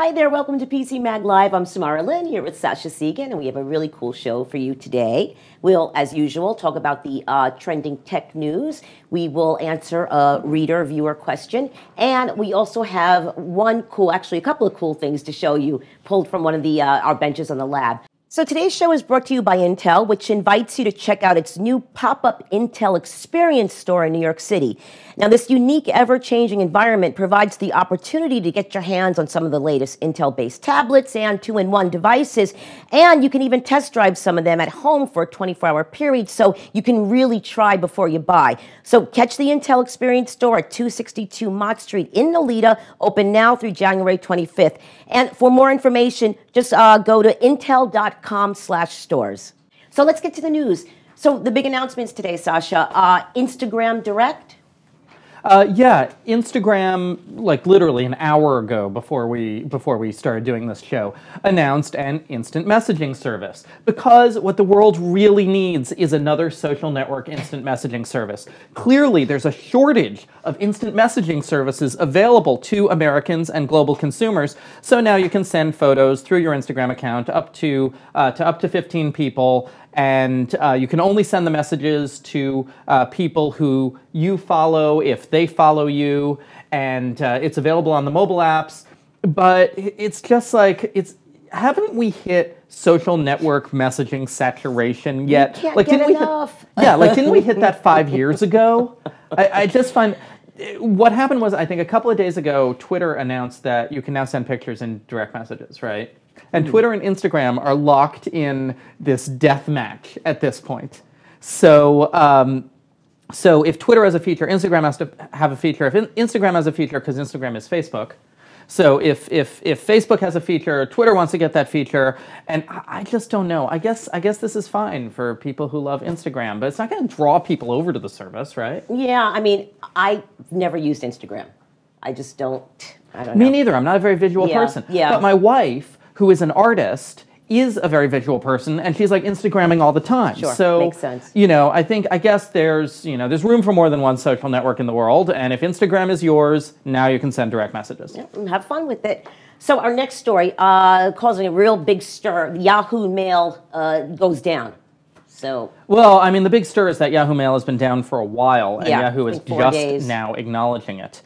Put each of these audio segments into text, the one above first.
Hi there, welcome to PCMag Live. I'm Samara Lynn here with Sasha Segan, and we have a really cool show for you today. We'll, as usual, talk about the trending tech news. We will answer a reader-viewer question, and we also have a couple of cool things to show you, pulled from one of the our benches on the lab. So today's show is brought to you by Intel, which invites you to check out its new pop-up Intel Experience store in New York City. Now, this unique, ever-changing environment provides the opportunity to get your hands on some of the latest Intel-based tablets and two-in-one devices, and you can even test drive some of them at home for a 24-hour period, so you can really try before you buy. So catch the Intel Experience store at 262 Mott Street in Nolita, open now through January 25th. And for more information, just go to intel.com/stores. So let's get to the news. So the big announcements today, Sasha. Instagram Direct. Yeah, Instagram, like literally an hour ago before we started doing this show, announced an instant messaging service. Because what the world really needs is another social network instant messaging service. Clearly, there's a shortage of instant messaging services available to Americans and global consumers. So now you can send photos through your Instagram account up to 15 people. And you can only send the messages to people who you follow if they follow you, and it's available on the mobile apps. But it's just like, haven't we hit social network messaging saturation yet? We can't like, get enough. Didn't we hit that 5 years ago? I just find what happened was, I think a couple of days ago, Twitter announced that you can now send pictures in direct messages, right? And Twitter and Instagram are locked in this death match at this point. So, so if Twitter has a feature, Instagram has to have a feature. If Instagram has a feature, because Instagram is Facebook. So if Facebook has a feature, Twitter wants to get that feature, and I just don't know. I guess this is fine for people who love Instagram, but it's not going to draw people over to the service, right? Yeah, I mean, I've never used Instagram. I just don't. I don't know. Me neither. I'm not a very visual person. Yeah. But my wife, who is an artist, is a very visual person, and she's like Instagramming all the time. Sure, so, makes sense. You know, I guess there's room for more than one social network in the world, and if Instagram is yours, now you can send direct messages. Yeah, have fun with it. So our next story, causing a real big stir, Yahoo Mail goes down. So. Well, I mean, the big stir is that Yahoo Mail has been down for a while, and yeah, Yahoo is just now acknowledging it.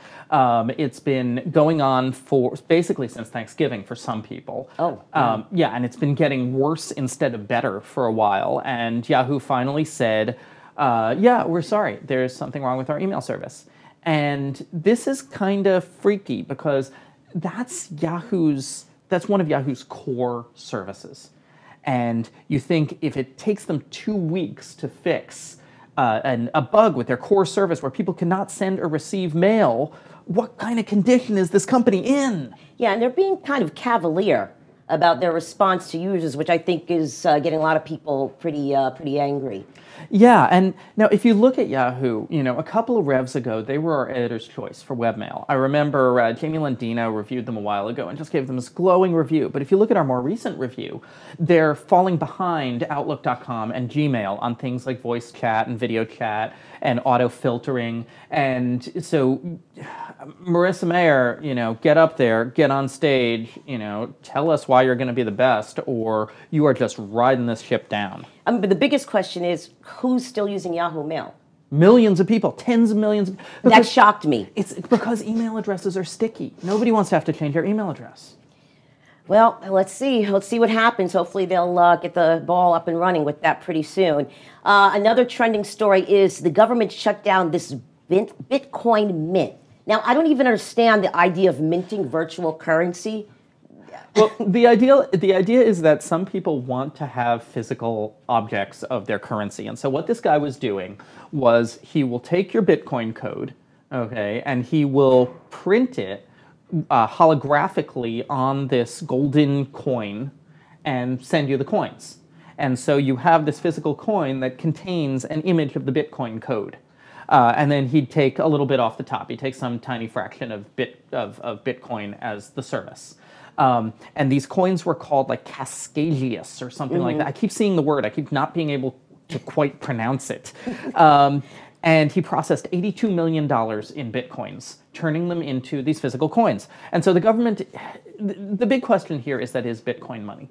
It's been going on for basically since Thanksgiving for some people. Oh. Yeah, and it's been getting worse instead of better for a while. And Yahoo finally said, yeah, we're sorry. There's something wrong with our email service. And this is kind of freaky because that's one of Yahoo's core services. And you think if it takes them 2 weeks to fix a bug with their core service where people cannot send or receive mail, what kind of condition is this company in? Yeah, and they're being kind of cavalier about their response to users, which I think is getting a lot of people pretty angry. Yeah, and now if you look at Yahoo, a couple of revs ago, they were our editor's choice for webmail. I remember Jamie Landino reviewed them a while ago and just gave them this glowing review. But if you look at our more recent review, they're falling behind Outlook.com and Gmail on things like voice chat and video chat and auto filtering. And so Marissa Mayer, get up there, get on stage, tell us why you're going to be the best, or you are just riding this ship down. But the biggest question is, who's still using Yahoo Mail? Millions of people, tens of millions. That shocked me. It's because email addresses are sticky. Nobody wants to have to change their email address. Well, let's see. Let's see what happens. Hopefully they'll get the ball up and running with that pretty soon. Another trending story is the government shut down this Bitcoin mint. Now, I don't even understand the idea of minting virtual currency. Well, the idea is that some people want to have physical objects of their currency. And so what this guy was doing was he will take your Bitcoin code, okay, and he will print it holographically on this golden coin and send you the coins. And so you have this physical coin that contains an image of the Bitcoin code. And then he'd take a little bit off the top. He'd take some tiny fraction of Bitcoin as the service. And these coins were called like Cascagius or something like that. I keep seeing the word. I keep not being able to quite pronounce it. And he processed $82 million in Bitcoins, turning them into these physical coins. And so the government, the big question here is that is Bitcoin money?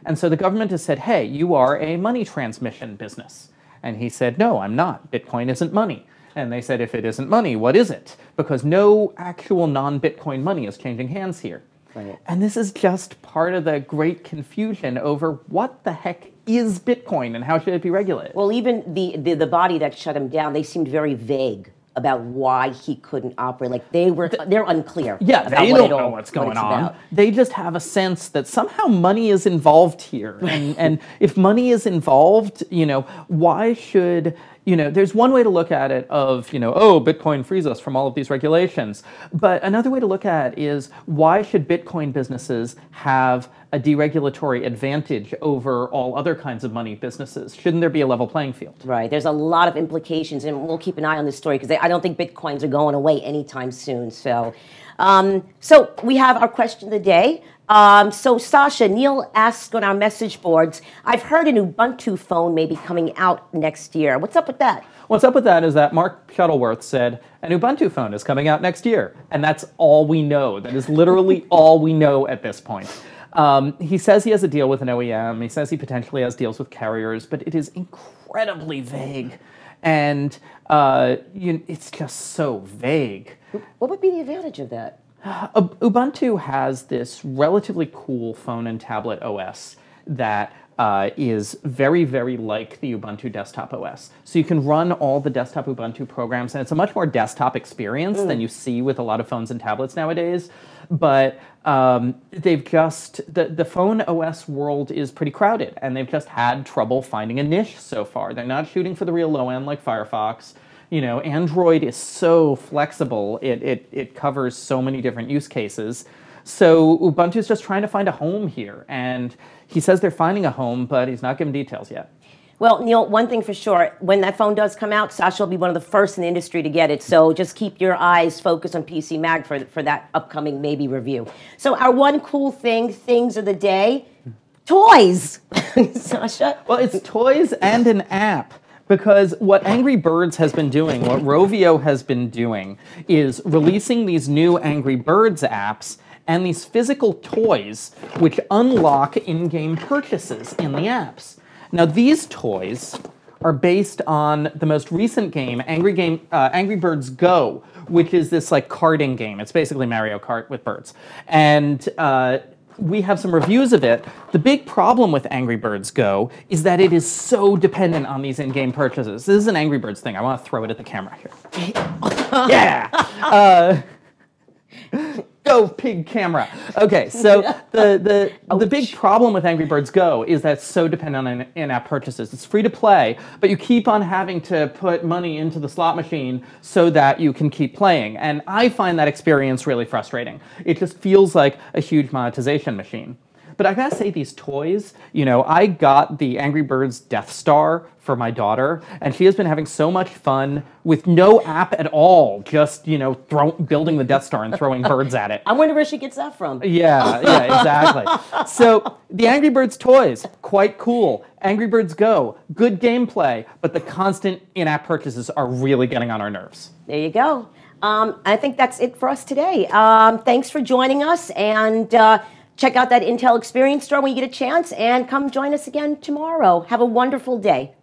And so the government has said, hey, you are a money transmission business. And he said, no, I'm not. Bitcoin isn't money. And they said, if it isn't money, what is it? Because no actual non-Bitcoin money is changing hands here. Right. And this is just part of the great confusion over what the heck is Bitcoin and how should it be regulated? Well, even the body that shut him down, they seemed very vague about why he couldn't operate. Like they're unclear. Yeah, they don't know what's going on. About. They just have a sense that somehow money is involved here. And if money is involved, why should, there's one way to look at it of, oh, Bitcoin frees us from all of these regulations. But another way to look at it is why should Bitcoin businesses have a deregulatory advantage over all other kinds of money businesses? Shouldn't there be a level playing field? Right. There's a lot of implications, and we'll keep an eye on this story because I don't think Bitcoins are going away anytime soon. So, so we have our question of the day. So Sasha, Neil asked on our message boards, I've heard an Ubuntu phone may be coming out next year. What's up with that? What's up with that is that Mark Shuttleworth said, an Ubuntu phone is coming out next year. And that's all we know. That is literally all we know at this point. He says he has a deal with an OEM. He says he potentially has deals with carriers, but it is incredibly vague. And it's just so vague. What would be the advantage of that? Ubuntu has this relatively cool phone and tablet OS that is very, very like the Ubuntu desktop OS. So you can run all the desktop Ubuntu programs, and it's a much more desktop experience than you see with a lot of phones and tablets nowadays. But they've just, the phone OS world is pretty crowded, and they've just had trouble finding a niche so far. They're not shooting for the real low end like Firefox. Android is so flexible, it covers so many different use cases. So Ubuntu's just trying to find a home here, and he says they're finding a home, but he's not giving details yet. Well, Neil, one thing for sure, when that phone does come out, Sasha will be one of the first in the industry to get it. So just keep your eyes focused on PCMag for that upcoming maybe review. So our one cool things of the day, toys. Sasha? Well, it's toys and an app. Because what Angry Birds has been doing, what Rovio has been doing, is releasing these new Angry Birds apps and these physical toys which unlock in-game purchases in the apps. Now, these toys are based on the most recent game, Angry Birds Go, which is this like karting game. It's basically Mario Kart with birds. And we have some reviews of it. The big problem with Angry Birds Go is that it is so dependent on these in-game purchases. This is an Angry Birds thing. I want to throw it at the camera here. Yeah! Go, pig camera. Okay, so the big problem with Angry Birds Go is that it's so dependent on in-app purchases. It's free to play, but you keep on having to put money into the slot machine so that you can keep playing. And I find that experience really frustrating. It just feels like a huge monetization machine. But I gotta say, these toys, I got the Angry Birds Death Star for my daughter, and she has been having so much fun with no app at all, just, building the Death Star and throwing birds at it. I wonder where she gets that from. Yeah, exactly. So the Angry Birds toys, quite cool. Angry Birds Go, good gameplay, but the constant in-app purchases are really getting on our nerves. There you go. I think that's it for us today. Thanks for joining us, and check out that Intel Experience store when you get a chance, and come join us again tomorrow. Have a wonderful day.